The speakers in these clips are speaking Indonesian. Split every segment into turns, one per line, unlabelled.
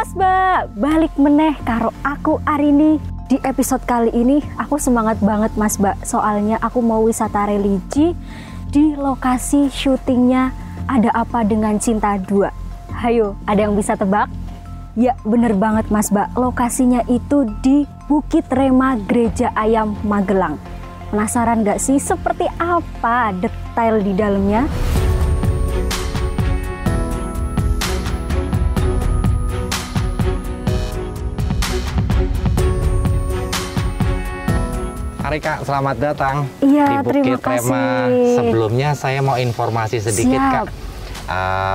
Mas Mbak, balik meneh karo aku Arini. Di episode kali ini aku semangat banget Mas Mbak. Soalnya aku mau wisata religi di lokasi syutingnya Ada Apa Dengan Cinta 2. Hayo, ada yang bisa tebak? Ya bener banget Mas Mbak, lokasinya itu di Bukit Rema Gereja Ayam Magelang. Penasaran gak sih seperti apa detail di dalamnya?
Mari Kak, selamat datang
Iya,
di Bukit
terima
Rema.
kasih.
Sebelumnya saya mau informasi sedikit
Siap.
Kak.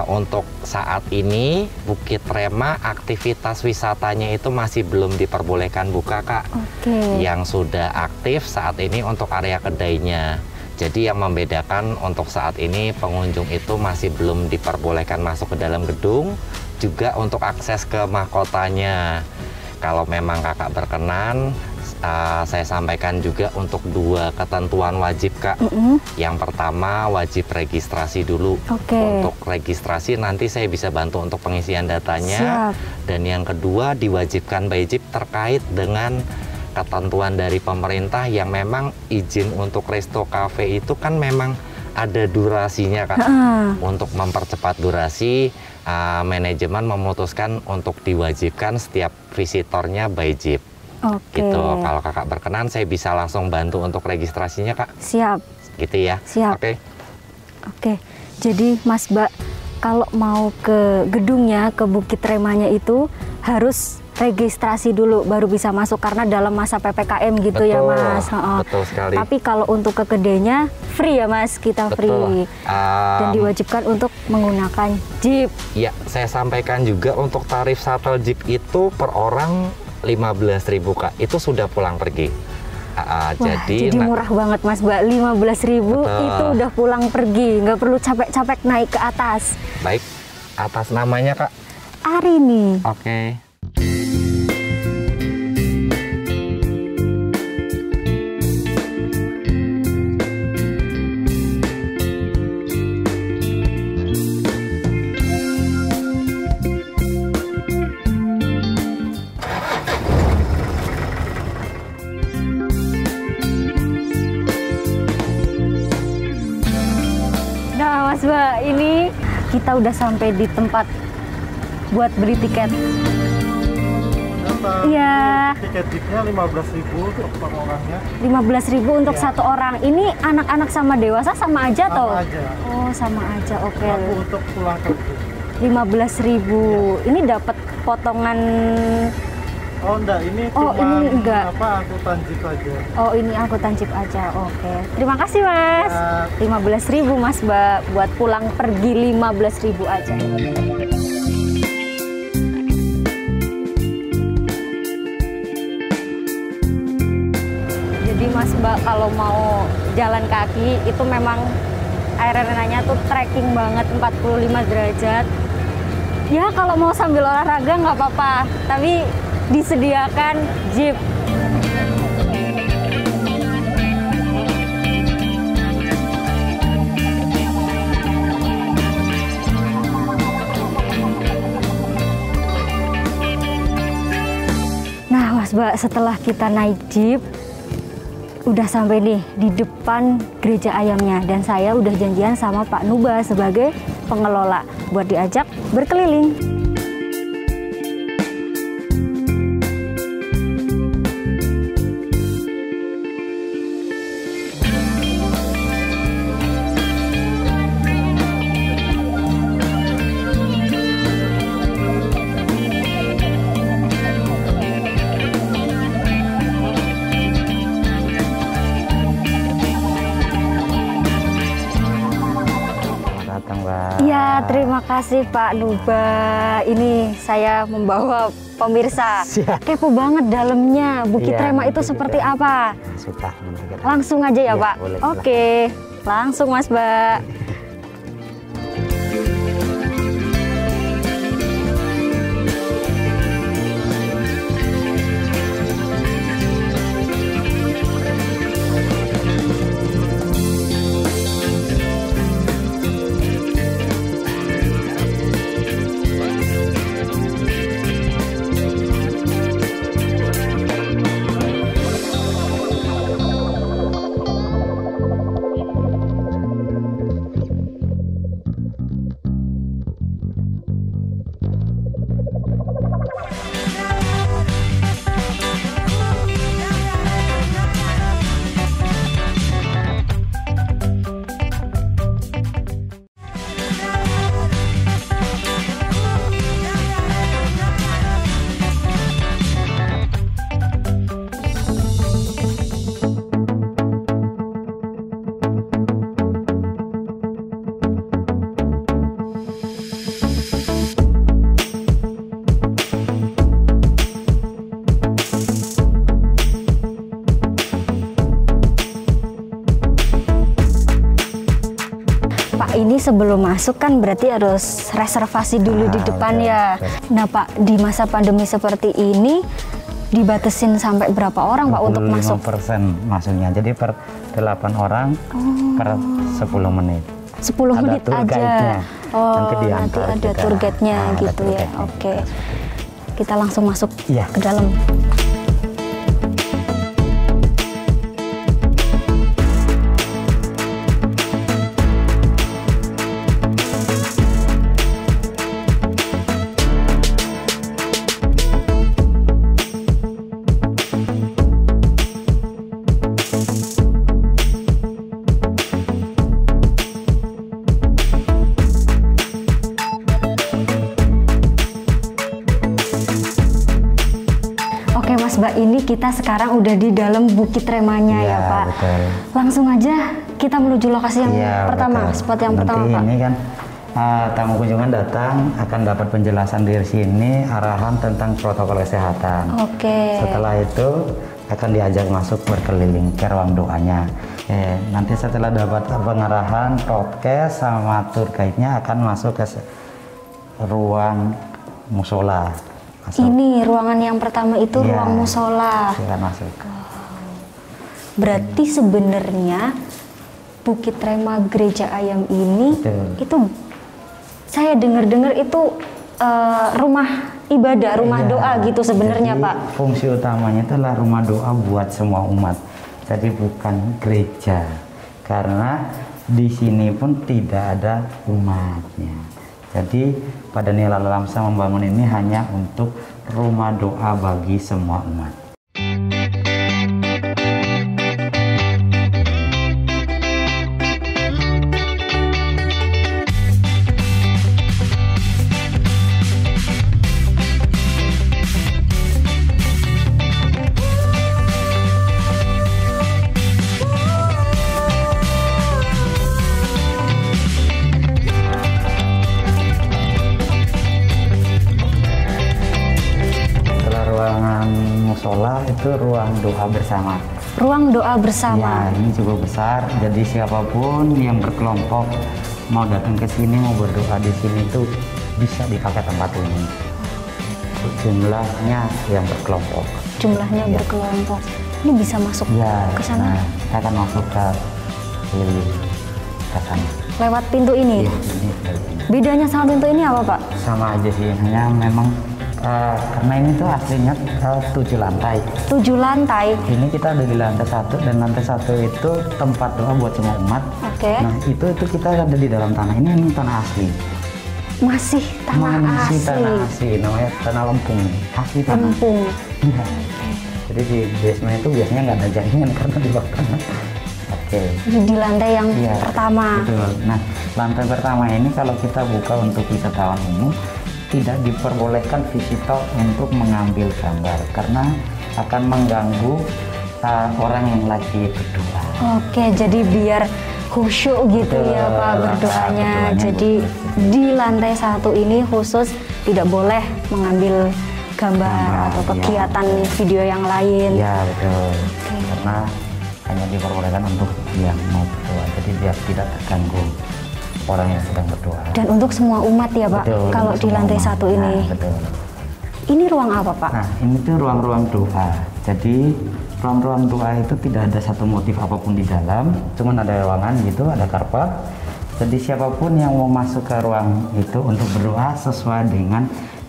Untuk saat ini Bukit Rema aktivitas wisatanya itu masih belum diperbolehkan buka Kak.
Oke.
Yang sudah aktif saat ini untuk area kedainya. Jadi yang membedakan untuk saat ini pengunjung itu masih belum diperbolehkan masuk ke dalam gedung. Juga untuk akses ke mahkotanya. Kalau memang Kakak berkenan, saya sampaikan juga untuk 2 ketentuan wajib Kak. Yang pertama wajib registrasi dulu. Untuk registrasi nanti saya bisa bantu untuk pengisian datanya.
Siap.
Dan yang kedua diwajibkan wajib terkait dengan ketentuan dari pemerintah yang memang izin untuk resto cafe itu kan memang ada durasinya Kak. Untuk mempercepat durasi, manajemen memutuskan untuk diwajibkan setiap visitornya wajib.
Oke.
Gitu. Kalau Kakak berkenan, saya bisa langsung bantu untuk registrasinya Kak.
Siap.
Gitu ya.
Siap.
Oke.
Oke. Jadi Mas Mbak, kalau mau ke gedungnya, ke Bukit Remanya itu harus registrasi dulu baru bisa masuk karena dalam masa PPKM gitu.
Betul,
ya Mas.
betul sekali.
Tapi kalau untuk ke kedainya free ya Mas, kita free. Dan diwajibkan untuk menggunakan jeep.
Ya, saya sampaikan juga untuk tarif shuttle jeep itu per orang 15.000 Kak. Itu sudah pulang pergi.
Wah, jadi murah banget Mas Mbak. 15.000 itu udah pulang pergi, nggak perlu capek-capek naik ke atas.
Baik, atas namanya Kak?
Arini.
Oke.
Nah Mas Mbak, ini kita udah sampai di tempat buat beli tiket. Iya.
Tiket jeepnya 15.000 untuk per orangnya.
15.000 untuk satu orang. Ini anak-anak sama dewasa sama aja toh?
Sama aja.
Oh sama aja, oke.
Aku untuk pulang pergi.
15.000. Ini dapat potongan.
Oh enggak, ini
Oh,
cuma
ini enggak.
angkutan jeep aja.
Oh ini angkutan jeep aja, oke. Terima kasih Mas.
Ya.
15.000 Mas Mbak, buat pulang pergi 15.000 aja. Jadi Mas Mbak kalau mau jalan kaki itu memang air arenanya tuh trekking banget 45 derajat. Ya kalau mau sambil olahraga nggak apa-apa, tapi disediakan jeep. Nah Mas Mbak, setelah kita naik jeep udah sampai nih di depan gereja ayamnya, dan saya udah janjian sama Pak Nuba sebagai pengelola buat diajak berkeliling. Iya, terima kasih Pak Nuba. Ini saya membawa pemirsa. Kepo banget dalamnya. Bukit Rema itu seperti apa?
Suka.
Langsung aja ya, Pak?
Boleh,
Oke, langsung Mas Mbak. Pak, ini sebelum masuk kan berarti harus reservasi dulu di depan
betul,
ya.
betul.
Nah Pak, di masa pandemi seperti ini dibatasin sampai berapa orang Pak untuk masuk?
25% masuknya. Jadi per 8 orang per 10 menit.
10
Ada
menit
tour
aja.
guide-nya.
Oh,
Nanti
nanti
diantar
ada
juga.
tour guide-nya
Nah, ada
gitu
tour
ya.
guide-nya.
Oke. Kita langsung masuk
Iya.
ke dalam. Oke Mas Mbak, ini kita sekarang udah di dalam Bukit Remanya ya
Iya,
Pak.
betul.
Langsung aja kita menuju lokasi yang
Iya,
pertama,
betul.
spot yang
Nanti
pertama Pak.
ini kan tamu kunjungan datang akan dapat penjelasan dari sini, arahan tentang protokol kesehatan.
Oke.
Setelah itu akan diajak masuk berkeliling ke ruang doanya. Nanti setelah dapat pengarahan, prokes sama tour guide-nya akan masuk ke ruang musola. Masuk.
Ini ruangan yang pertama itu
Iya.
ruang musola.
Silakan masuk.
Berarti sebenarnya Bukit Rema Gereja Ayam ini
Betul.
itu saya dengar-dengar itu rumah ibadah, rumah
Iya.
doa gitu sebenarnya
Jadi,
Pak.
fungsi utamanya itu adalah rumah doa buat semua umat. Jadi bukan gereja. Karena di sini pun tidak ada umatnya. Jadi pada Nila Lamsa membangun ini hanya untuk rumah doa bagi semua umat. Setelah ruangan musola itu ruang doa bersama.
Ruang doa bersama.
Ya, ini cukup besar. Jadi siapapun yang berkelompok mau datang ke sini mau berdoa di sini tuh bisa dipakai tempat ini. Jumlahnya yang berkelompok.
Jumlahnya
Iya.
berkelompok. Ini bisa masuk
Ya,
ke sana
nah, kita akan masuk ke keliling ke sana.
lewat pintu ini.
Iya, ini dari sini.
Bedanya sama pintu ini apa Pak?
Sama aja sih, hanya memang karena ini tuh aslinya 7 lantai.
7 lantai.
Ini kita ada di lantai 1 dan lantai 1 itu tempat doa buat semua umat.
Oke.
Nah itu kita ada di dalam tanah. Ini tanah asli.
Masih tanah
Masih
asli.
tanah asli, namanya tanah lempung. Asli tanah.
Lempung.
Iya. Jadi di basement itu biasanya nggak ada jaringan karena di bawah tanah. Oke.
Di lantai yang
Iya,
pertama.
betul. Nah, lantai pertama ini kalau kita buka untuk wisatawan umum, tidak diperbolehkan visitor untuk mengambil gambar karena akan mengganggu orang yang lagi berdoa.
Oke, jadi biar khusyuk gitu
Betul,
ya Pak berdoanya.
berdoanya
Jadi di lantai 1 ini khusus tidak boleh mengambil gambar atau
iya.
kegiatan video yang lain.
Ya betul.
Oke.
Karena hanya diperbolehkan untuk yang mau berdoa, jadi biar tidak terganggu orang yang sedang berdoa.
Dan untuk semua umat ya Pak,
Betul,
kalau
untuk
di
semua
lantai
umat.
1 ini.
Nah, betul.
Ini ruang apa Pak?
Nah, ini tuh ruang-ruang doa. Jadi ruang-ruang doa itu tidak ada satu motif apapun di dalam, cuman ada ruangan gitu, ada karpet. Jadi siapapun yang mau masuk ke ruang itu untuk berdoa sesuai dengan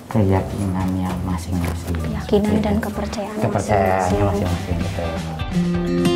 keyakinannya masing-masing.
Keyakinan dan kepercayaan
Kepercayaannya
masing-masing.
masing-masing, betul.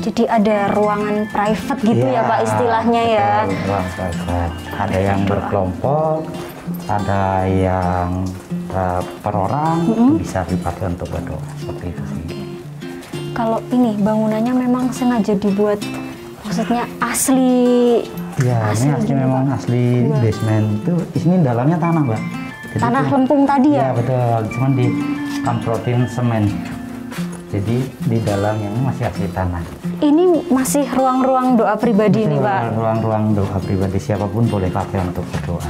Jadi ada ruangan private gitu ya Pak istilahnya ya.
betul, ruang private. Ada yang berkelompok, ada yang per orang, bisa dipakai untuk berdoa seperti itu sih.
Kalau ini bangunannya memang sengaja dibuat, maksudnya asli.
Ya, ini asli
gitu,
memang
Pak.
asli
Iya.
basement itu. Ini dalamnya tanah, Mbak. Jadi
Tanah
itu-
lempung tadi
Iya
ya?
betul, cuman dikamprotin semen. Jadi di dalamnya ini masih asli tanah.
Ini masih ruang-ruang doa pribadi nih Pak.
Ruang-ruang doa pribadi siapapun boleh pakai untuk berdoa.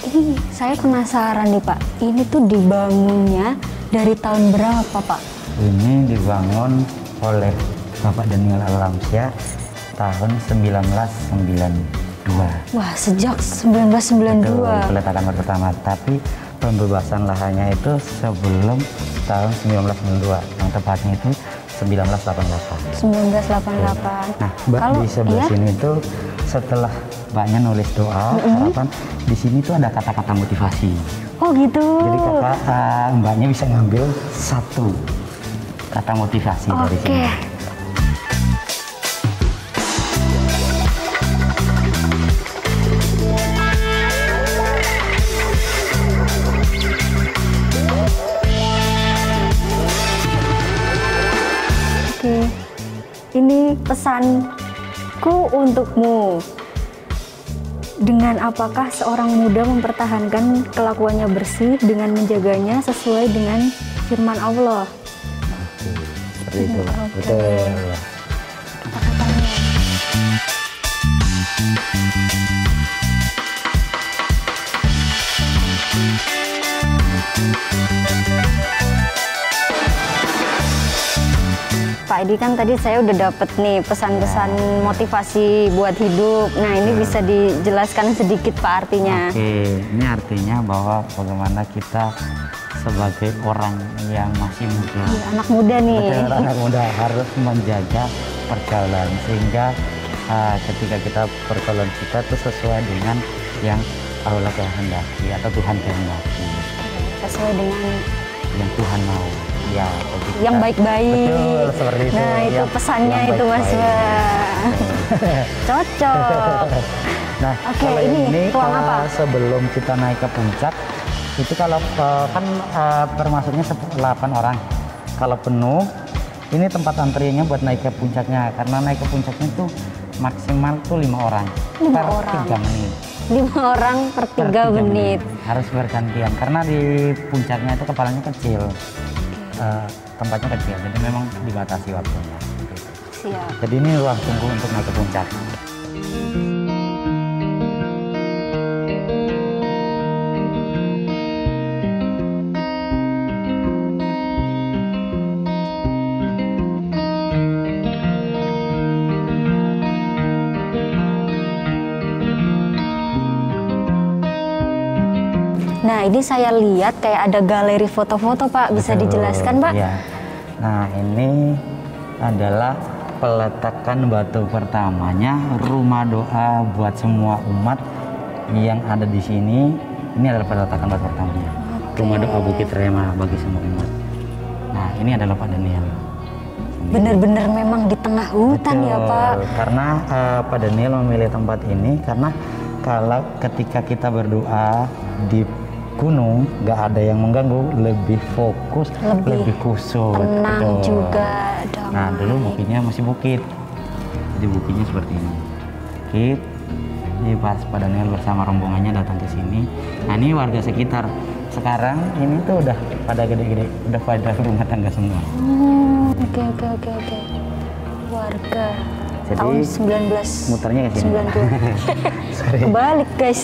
Ini saya penasaran nih Pak. Ini tuh dibangunnya dari tahun berapa Pak?
Ini dibangun oleh Bapak Daniel Alamsyah tahun 1992.
Wah, sejak
Itu
1992.
peletakan pertama, tapi pembebasan lahannya itu sebelum tahun 1992, yang tepatnya itu 1988.
1988.
Nah, Mbak
Kalau
di sebelah
iya,
sini tuh setelah Mbaknya nulis doa harapan, di sini tuh ada kata-kata motivasi.
oh gitu.
Jadi Mbaknya bisa ngambil satu kata motivasi dari
Oke.
sini.
Oke. Ini pesanku untukmu. Dengan apakah seorang muda mempertahankan kelakuannya bersih dengan menjaganya sesuai dengan firman Allah?
Seperti itu, Mbak.
Oke.
Betul.
Kata-katanya. Pak Edi, kan tadi saya udah dapet nih pesan-pesan motivasi buat hidup. Nah, ini bisa dijelaskan sedikit Pak artinya.
Oke, ini artinya bahwa bagaimana kita sebagai orang yang masih muda,
Iya, anak muda nih.
betul, anak muda harus menjaga pergaulan sehingga ketika kita pergaulan kita tuh sesuai dengan yang Allah kehendaki atau Tuhan kehendaki,
Sesuai dengan
yang Tuhan mau. Ya, jadi
yang
kita-
baik-baik.
Betul, seperti itu.
Nah, itu
Yang-
pesannya
yang
itu Mas
baik-baik.
Mbak. Cocok.
Nah,
Oke,
kalau
ini ruang apa?
sebelum kita naik ke puncak, itu kalau kan termasuknya 8 orang. Kalau penuh, ini tempat antriannya buat naik ke puncaknya. Karena naik ke puncaknya itu maksimal tuh 5 orang
5
per
orang.
3 menit.
5 orang per
Per
3
3
menit.
Harus bergantian karena di puncaknya itu kepalanya kecil. Tempatnya kecil, jadi memang dibatasi waktunya.
Siap.
Jadi ini ruang tunggu untuk naik ke puncak.
Nah, ini saya lihat kayak ada galeri foto-foto Pak. Bisa
Betul,
dijelaskan Pak?
iya. Nah, ini adalah peletakan batu pertamanya rumah doa buat semua umat yang ada di sini. Ini adalah peletakan batu pertamanya.
Oke.
Rumah doa Bukit Rema bagi semua umat. Nah, ini adalah Pak Daniel.
Bener-bener memang di tengah hutan ya
Betul,
Pak.
karena Pak Daniel memilih tempat ini karena kalau ketika kita berdoa di gunung nggak ada yang mengganggu, lebih fokus,
Lebih
lebih khusyuk.
tenang
Betul.
juga, damai.
Nah, dulu bukitnya masih bukit, jadi bukitnya seperti ini. Bukit. Ini pas Pak Daniel bersama rombongannya datang ke sini. Nah, ini warga sekitar. Sekarang ini tuh udah pada gede-gede, udah pada rumah tangga semua.
Oke. Warga
Jadi,
tahun 19
muternya ke sini.
92.
Sorry.
Kebalik guys.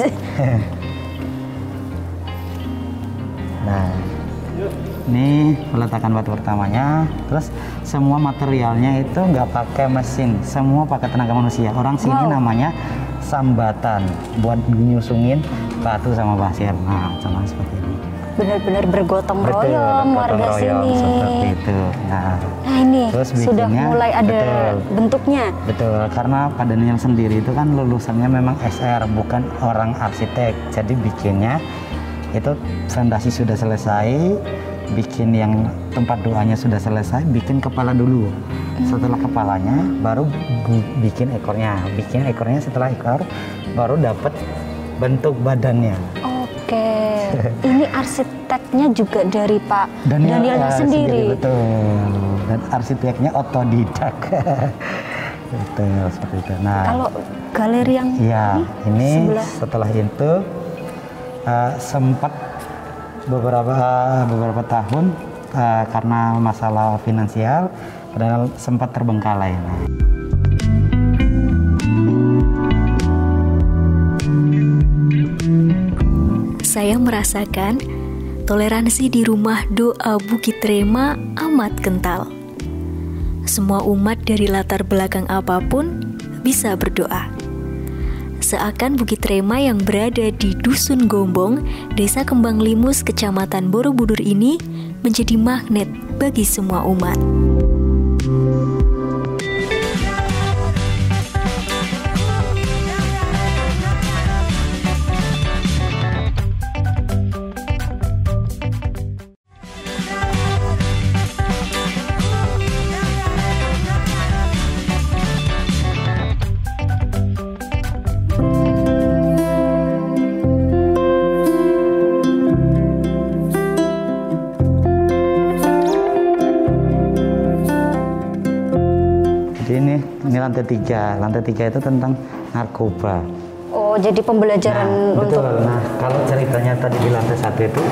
Nah, ini peletakan batu pertamanya. Terus semua materialnya itu nggak pakai mesin, semua pakai tenaga manusia. Orang sini
Wow.
namanya sambatan buat nyusungin batu sama pasir. Nah, contoh seperti ini.
Benar-benar bergotong
Betul,
royong warga
gotong royong,
sini.
seperti itu. Nah
ini
terus
sudah
bikinnya,
mulai ada
betul,
bentuknya.
betul, karena Pak Daniel sendiri itu kan lulusannya memang SR, bukan orang arsitek. Jadi bikinnya itu fondasi sudah selesai, bikin yang tempat doanya sudah selesai, bikin kepala dulu. Setelah kepalanya baru bikin ekornya. Bikin ekornya, setelah ekor baru dapat bentuk badannya.
Oke. Ini arsiteknya juga dari Pak Danielnya sendiri.
Betul. Dan arsiteknya otodidak. Betul, seperti itu. Nah,
Kalau galeri yang
ini
sebelah.
setelah itu sempat beberapa tahun karena masalah finansial, padahal sempat terbengkalai.
Saya merasakan toleransi di rumah doa Bukit Rema amat kental. Semua umat dari latar belakang apapun bisa berdoa. Seakan Bukit Rema yang berada di Dusun Gombong, Desa Kembang Limus, Kecamatan Borobudur ini menjadi magnet bagi semua umat.
Ini lantai 3. Lantai 3 itu tentang narkoba.
Oh, jadi pembelajaran
Betul.
untuk.
Nah, kalau ceritanya tadi di lantai 1 itu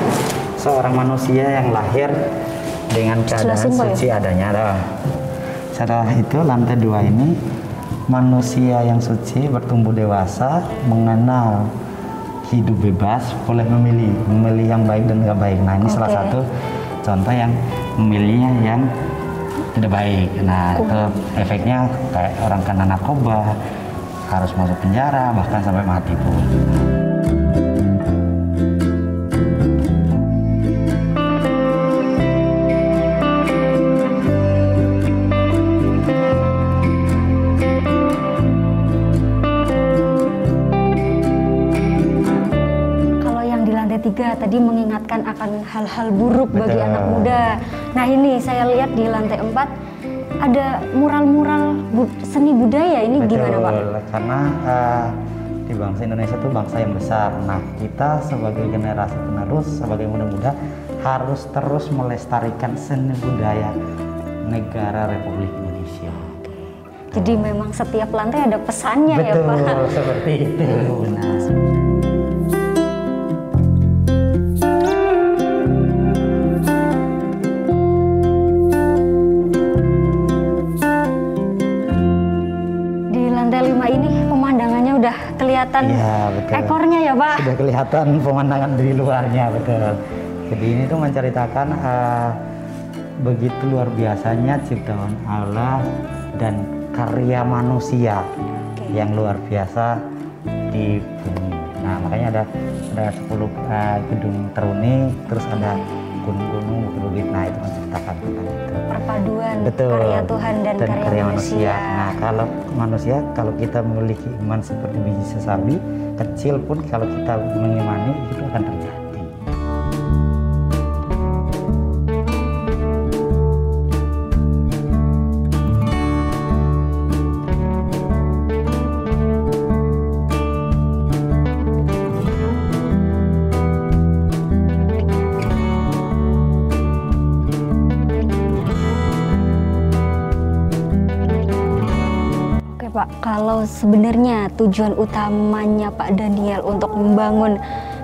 seorang manusia yang lahir dengan keadaan suci adanya. Setelah itu lantai 2 ini manusia yang suci bertumbuh dewasa, mengenal hidup bebas, boleh memilih yang baik dan nggak baik. Nah, ini salah satu contoh yang memilihnya yang tidak baik. Nah, itu efeknya kayak orang kena narkoba, harus masuk penjara, bahkan sampai mati pun.
Kalau yang di lantai 3 tadi mengingatkan akan hal-hal buruk bagi anak muda. Nah, ini saya lihat di lantai 4 ada mural-mural seni budaya. Ini gimana, Pak?
Karena di bangsa Indonesia itu bangsa yang besar. Nah, kita sebagai generasi penerus, sebagai muda-muda harus terus melestarikan seni budaya negara Republik Indonesia.
Jadi memang setiap lantai ada pesannya.
Betul,
ya, Pak?
seperti itu. Nah,
kelihatan ekornya ya, Pak?
Sudah kelihatan pemandangan dari luarnya, betul. Jadi ini tuh menceritakan begitu luar biasanya ciptaan Allah dan karya manusia yang luar biasa di bumi. Nah, makanya ada 10 gedung teruni, terus ada gunung-gunung, bukit-bukit. Nah, itu menceritakan tentang itu.
Perpaduan
Betul.
karya Tuhan dan karya manusia.
Nah, kalau manusia, kalau kita memiliki iman seperti biji sesawi, kecil pun kalau kita mengimani itu akan terjadi.
Pak, kalau sebenarnya tujuan utamanya Pak Daniel untuk membangun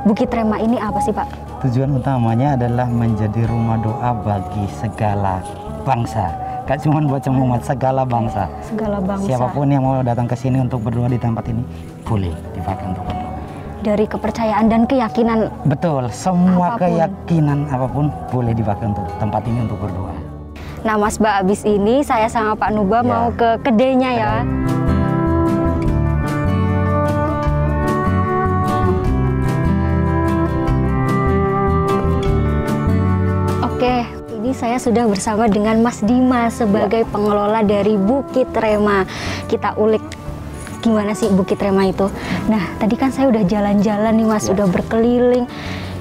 Bukit Rema ini apa sih, Pak?
Tujuan utamanya adalah menjadi rumah doa bagi segala bangsa. Gak cuma buat umat, segala bangsa.
Segala bangsa.
Siapapun yang mau datang ke sini untuk berdoa di tempat ini, boleh dipakai untuk berdoa.
Dari kepercayaan dan keyakinan.
Betul, semua
apapun.
keyakinan apapun boleh dipakai untuk tempat ini untuk berdoa.
Nah, Mas Ba, abis ini saya sama Pak Nuba mau ke kedainya ya. Oke, ini saya sudah bersama dengan Mas Dimas sebagai pengelola dari Bukit Rema. Kita ulik gimana sih Bukit Rema itu. Nah, tadi kan saya udah jalan-jalan nih Mas, udah berkeliling.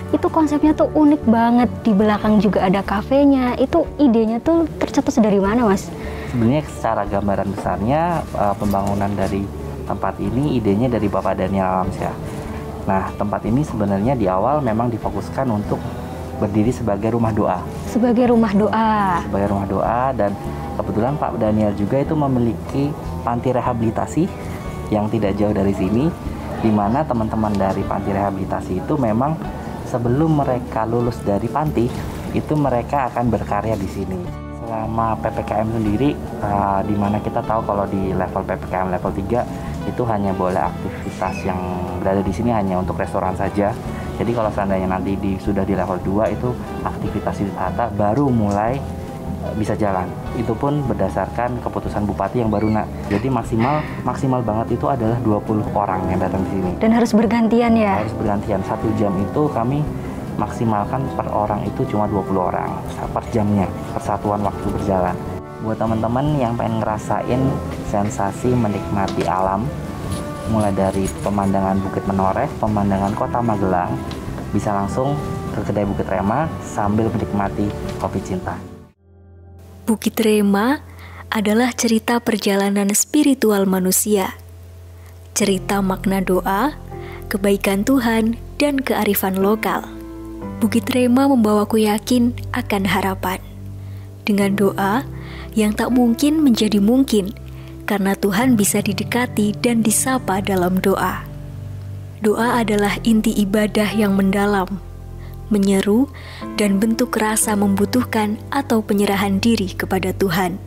Itu konsepnya tuh unik banget. Di belakang juga ada kafenya. Itu idenya tuh tercetus dari mana Mas?
Sebenarnya secara gambaran besarnya pembangunan dari tempat ini idenya dari Bapak Daniel Alamsyah. Nah, tempat ini sebenarnya di awal memang difokuskan untuk berdiri sebagai rumah doa.
Sebagai rumah doa.
Sebagai rumah doa, dan kebetulan Pak Daniel juga itu memiliki panti rehabilitasi yang tidak jauh dari sini, di mana teman-teman dari panti rehabilitasi itu memang sebelum mereka lulus dari panti itu mereka akan berkarya di sini. Selama PPKM sendiri, di mana kita tahu kalau di level PPKM level 3 itu hanya boleh aktivitas yang berada di sini hanya untuk restoran saja. Jadi kalau seandainya nanti sudah di level 2 itu aktivitas wisata baru mulai bisa jalan. Itu pun berdasarkan keputusan Bupati yang baru Jadi maksimal banget itu adalah 20 orang yang datang di sini.
Dan harus bergantian ya?
Harus bergantian. 1 jam itu kami maksimalkan per orang itu cuma 20 orang per jamnya, persatuan waktu berjalan. Buat teman-teman yang pengen ngerasain sensasi menikmati alam, mulai dari pemandangan Bukit Menoreh, pemandangan Kota Magelang, bisa langsung ke kedai Bukit Rema sambil menikmati kopi cinta.
Bukit Rema adalah cerita perjalanan spiritual manusia, cerita makna doa, kebaikan Tuhan, dan kearifan lokal. Bukit Rema membawaku yakin akan harapan. Dengan doa yang tak mungkin menjadi mungkin, karena Tuhan bisa didekati dan disapa dalam doa. Doa adalah inti ibadah yang mendalam, menyeru, dan bentuk rasa membutuhkan atau penyerahan diri kepada Tuhan.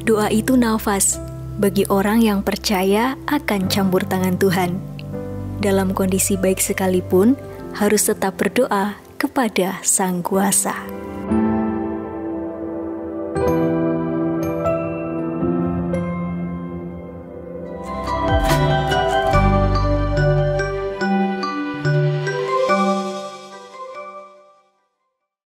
Doa itu nafas bagi orang yang percaya akan campur tangan Tuhan. Dalam kondisi baik sekalipun, harus tetap berdoa kepada Sang Kuasa.